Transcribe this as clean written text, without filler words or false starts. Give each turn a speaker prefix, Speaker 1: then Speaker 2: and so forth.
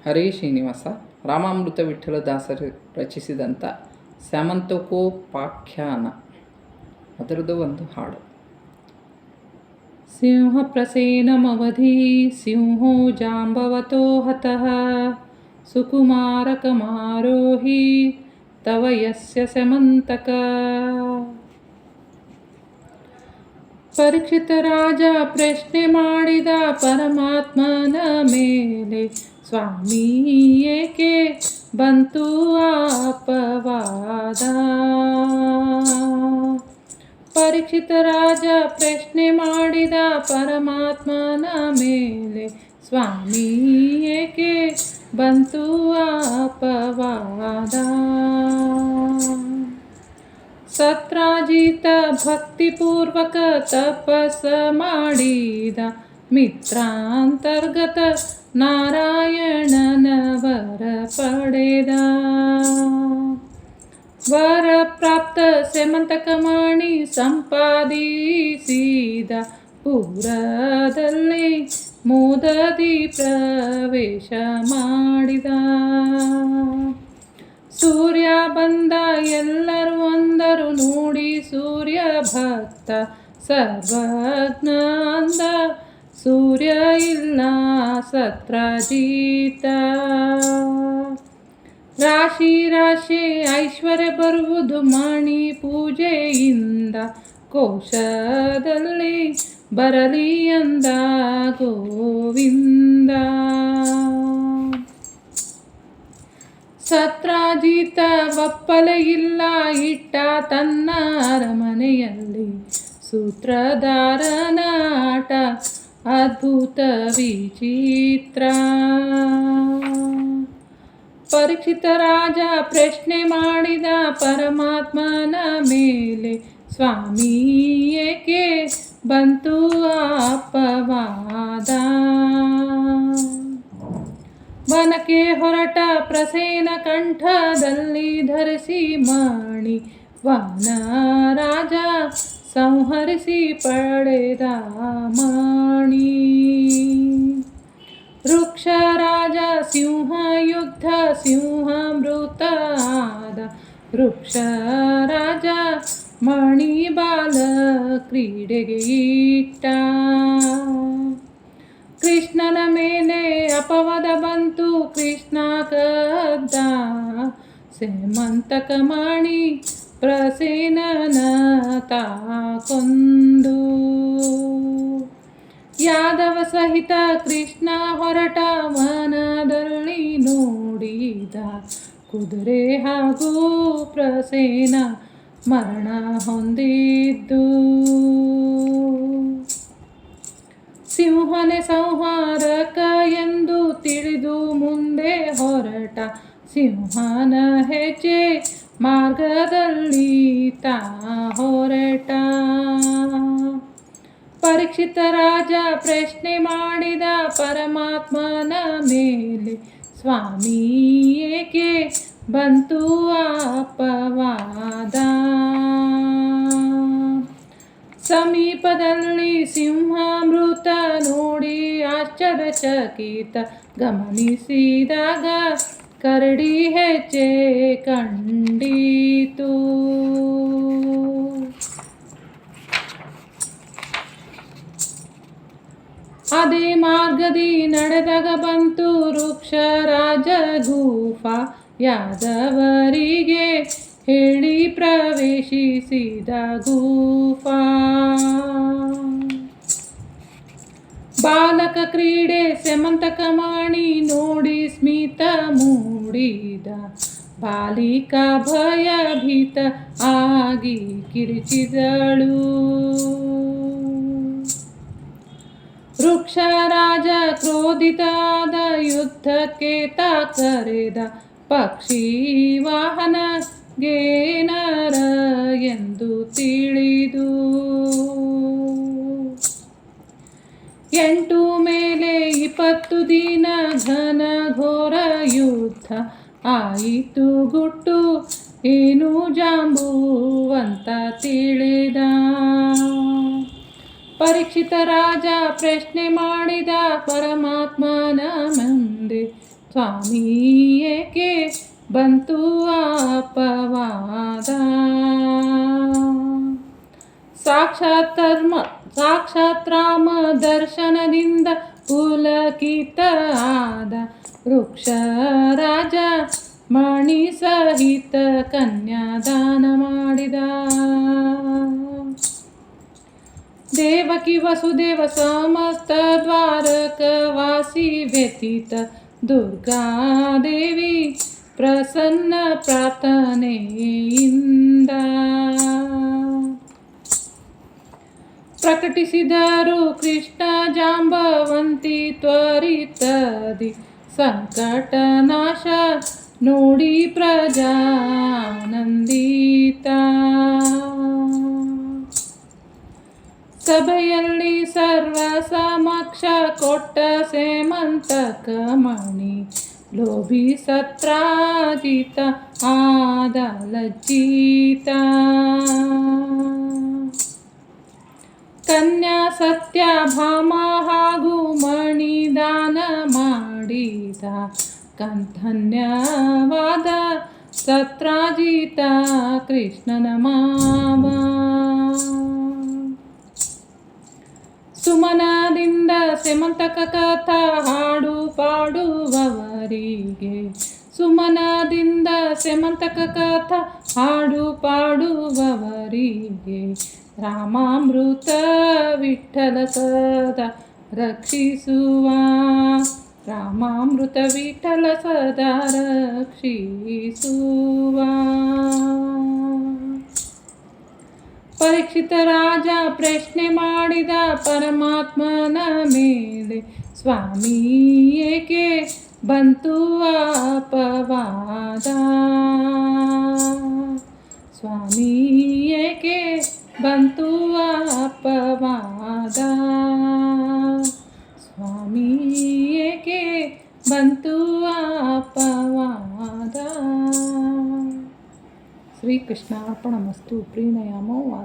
Speaker 1: ಹರೇ ಶ್ರೀನಿವಾಸ. ರಾಮಾಮೃತ ವಿಠ್ಠಲದಾಸರು ರಚಿಸಿದಂಥ ಸ್ಯಾಮಂತಕೋಪಾಖ್ಯಾನ ಅದರದ್ದು ಒಂದು ಹಾಡು. ಸಿಂಹ ಪ್ರಸೇನಮವಧಿ ಸಿಂಹೋ ಜಾಂಬವತೋ ಹತಃ ಸುಕುಮಾರಕಮಾರೋಹಿ ತವ ಯಸ್ಯ ಸ್ಯಮಂತಕ. ಪರೀಕ್ಷಿತ ರಾಜ ಪ್ರಶ್ನೆ ಮಾಡಿದ ಪರಮಾತ್ಮನ ಮೇಲೆ, ಸ್ವಾಮಿ ಏಕೆ ಬಂತು ಅಪವಾದ. ಪರೀಕ್ಷಿತ ರಾಜ ಪ್ರಶ್ನೆ ಮಾಡಿದ ಪರಮಾತ್ಮನ ಮೇಲೆ, ಸ್ವಾಮಿ ಏಕೆ ಬಂತು ಅಪವಾದ. ಸತ್ರಾಜಿತ ಭಕ್ತಿಪೂರ್ವಕ ತಪಸ್ಸ ಮಾಡಿದ ಮಿತ್ರಾಂತರ್ಗತ ನಾರಾಯಣನ ವರ ಪಡೆದ. ವರ ಪ್ರಾಪ್ತ ಸ್ಯಮಂತಕಮಣಿ ಸಂಪಾದಿಸಿದ ಪುರದಲ್ಲಿ ಮೋದದಿ ಪ್ರವೇಶ ಮಾಡಿದ. ಸೂರ್ಯ ಬಂದ ಎಲ್ಲರೂ ಅಂದರು ನೋಡಿ ಸೂರ್ಯ ಭಕ್ತ ಸರ್ವಜ್ಞ ಅಂದ. ಸೂರ್ಯ ಇಲ್ಲ ಸತ್ರಾಜಿತ. ರಾಶಿ ರಾಶಿ ಐಶ್ವರ್ಯ ಬರುವುದು ಮಣಿ ಪೂಜೆಯಿಂದ, ಕೋಶದಲ್ಲಿ ಬರಲಿ ಅಂದ ಗೋವಿಂದ. ಸತ್ರಾಜಿತ ಒಪ್ಪಲೆ ಇಲ್ಲ ಇಟ್ಟ ತನ್ನ ಅರಮನೆಯಲ್ಲಿ ಸೂತ್ರಧಾರನ ಆಟ ಅದ್ಭುತ ವಿಚಿತ್ರ. ಪರೀಕ್ಷಿತ ರಾಜ ಪ್ರಶ್ನೆ ಮಾಡಿದ ಪರಮಾತ್ಮನ ಮೇಲೆ, ಸ್ವಾಮಿ ಏಕೆ ಬಂತು ಅಪವಾದ. ವನಕ್ಕೆ ಹೊರಟ ಪ್ರಸೇನ ಕಂಠದಲ್ಲಿ ಧರಿಸಿ ಮಣಿ ವನ ರಾಜ ಸಂಹರಿಸಿ ಪಡೆದ ಮಣಿ. ವೃಕ್ಷ ರಾಜ ಸಿಂಹ ಯುದ್ಧ ಸಿಂಹಾಮೃತ ಆದ. ವೃಕ್ಷ ರಾಜ ಮಣಿ ಬಾಲ ಕ್ರೀಡೆಗೆ ಇಟ್ಟ. ಕೃಷ್ಣನ ಮೇಲೆ ಅಪವಾದ ಬಂತು ಕೃಷ್ಣ ಕದ್ದ. ಸ್ಯಮಂತಕ ಮಣಿ ಪ್ರಸೇನನ ತಾ ಕೊಂದು. ಯಾದವ ಸಹಿತ ಕೃಷ್ಣ ಹೊರಟ ವನದಲ್ಲಿ ನೋಡಿದ ಕುದುರೆ ಹಾಗೂ ಪ್ರಸೇನ ಮರಣ ಹೊಂದಿದ್ದು. ಸಿಂಹನೆ ಸಂಹಾರಕ ಎಂದು ತಿಳಿದು ಮುಂದೆ ಹೊರಟ. ಸಿಂಹನ ಹೆಜ್ಜೆ ಮಾರ್ಗದಲ್ಲಿ ತಾ ಹೊರಟ. ಪರೀಕ್ಷಿತ ರಾಜ ಪ್ರಶ್ನೆ ಮಾಡಿದ ಪರಮಾತ್ಮನ ಮೇಲೆ, ಸ್ವಾಮಿ ಏಕೆ ಬಂತು ಅಪವಾದ. ಸಮೀಪದಲ್ಲಿ ಸಿಂಹಾಮೃತ ನೋಡಿ ಆಶ್ಚರ್ಯಚಕಿತ ಗಮನಿಸಿದಾಗ ಕರಡಿ ಹೆಜ್ಜೆ ಕಂಡಿತು. ಅದೇ ಮಾರ್ಗದಿ ನಡೆದಾಗ ಬಂತು ವೃಕ್ಷ ರಾಜ ಗುಫಾ. ಯಾದವರಿಗೆ ಹೇಳಿ ಪ್ರವೇಶಿಸಿದ ಗುಫಾ. ಬಾಲಕ ಕ್ರೀಡೆ ಸ್ಯಮಂತಕ ಮಣಿ ನೋಡಿ ಸ್ಮಿತ ಮೂಡಿದ. ಬಾಲಿಕಾ ಭಯಭೀತ ಆಗಿ ಕಿರಿಚಿದಳು. ವೃಕ್ಷ ರಾಜ ಕ್ರೋಧಿತಾದ ಯುದ್ಧಕ್ಕೆ ತಾ ಕರೆದ. ಪಕ್ಷಿ ವಾಹನ ಗೇನರ ಎಂದು ತಿಳಿದು. 8 ಮೇಲೆ 20 ದಿನ ಘನ ಘೋರ ಯುದ್ಧ ಆಯಿತು ಗುಟ್ಟು ಏನು ಜಾಂಬುವಂತ ತಿಳಿದ. ಪರೀಕ್ಷಿತ ರಾಜ ಪ್ರಶ್ನೆ ಮಾಡಿದ ಪರಮಾತ್ಮನ ಮುಂದೆ, ಸ್ವಾಮಿ ಏಕೆ ಬಂತು ಅಪವಾದ. ಸಾಕ್ಷಾತ್ ರಾಮ ದರ್ಶನದಿಂದ ಪುಲಕಿತ ಆದ ವೃಕ್ಷರಾಜ ಮಣಿ ಸಹಿತ ಕನ್ಯಾದಾನ ಮಾಡಿದ. ದೇವಕಿ ವಸುದೇವ ಸಮಸ್ತ ದ್ವಾರಕವಾಸಿ ವ್ಯತೀತ ದುರ್ಗಾದೇವಿ ಪ್ರಸನ್ನ ಪ್ರಾರ್ಥನೆಯಿಂದ ಪ್ರಕಟಿಸಿದರು ಕೃಷ್ಣ ಜಾಂಬವಂತಿ ತ್ವರಿತದಿ ಸಂಕಟ ನಾಶ ನೋಡಿ ಪ್ರಜಾನಂದಿತ. ಸಭೆಯಲ್ಲಿ ಸರ್ವ ಸಮಕ್ಷ ಕೊಟ್ಟ ಸೇಮಂತಕ ಮಣಿ ಲೋಭಿ ಸತ್ರಾಜಿತ ಆದ ಲಜ್ಜಿತ. ಕನ್ಯಾ ಸತ್ಯಭಾಮ ಹಾಗೂ ಮಣಿದಾನ ಮಾಡಿದ ಧನ್ಯವಾದ ಸತ್ರಾಜಿತ ಕೃಷ್ಣನ ಮಾವ. ಸುಮನದಿಂದ ಸೇಮಂತಕ ಕಥಾ ಹಾಡು ಪಾಡುವವರಿಗೆ ಸುಮನದಿಂದ ಸೇಮಂತಕ ಕಥಾ ಹಾಡು ಪಾಡುವವರಿಗೆ ರಾಮಾಮೃತ ವಿಠಲ ಸದಾ ರಕ್ಷಿಸುವ. ರಾಮಾಮೃತ ವಿಠಲ ಸದಾ ರಕ್ಷಿಸುವ. ಪರೀಕ್ಷಿತ ರಾಜ ಪ್ರಶ್ನೆ ಮಾಡಿದ ಪರಮಾತ್ಮನ ಮೇಲೆ, ಸ್ವಾಮಿ ಏಕೆ ಬಂತು ಅಪವಾದ. ಸ್ವಾಮಿ ಏಕೆ ಬಂತು ಅಪವಾದ. ಸ್ವಾಮಿ ಏಕೆ ಬಂತು ಅಪವಾದ. ಶ್ರೀಕೃಷ್ಣ ಅರ್ಪಣಮಸ್ತು. ಪ್ರೀಣಯಾಮೋ ವಾಸ.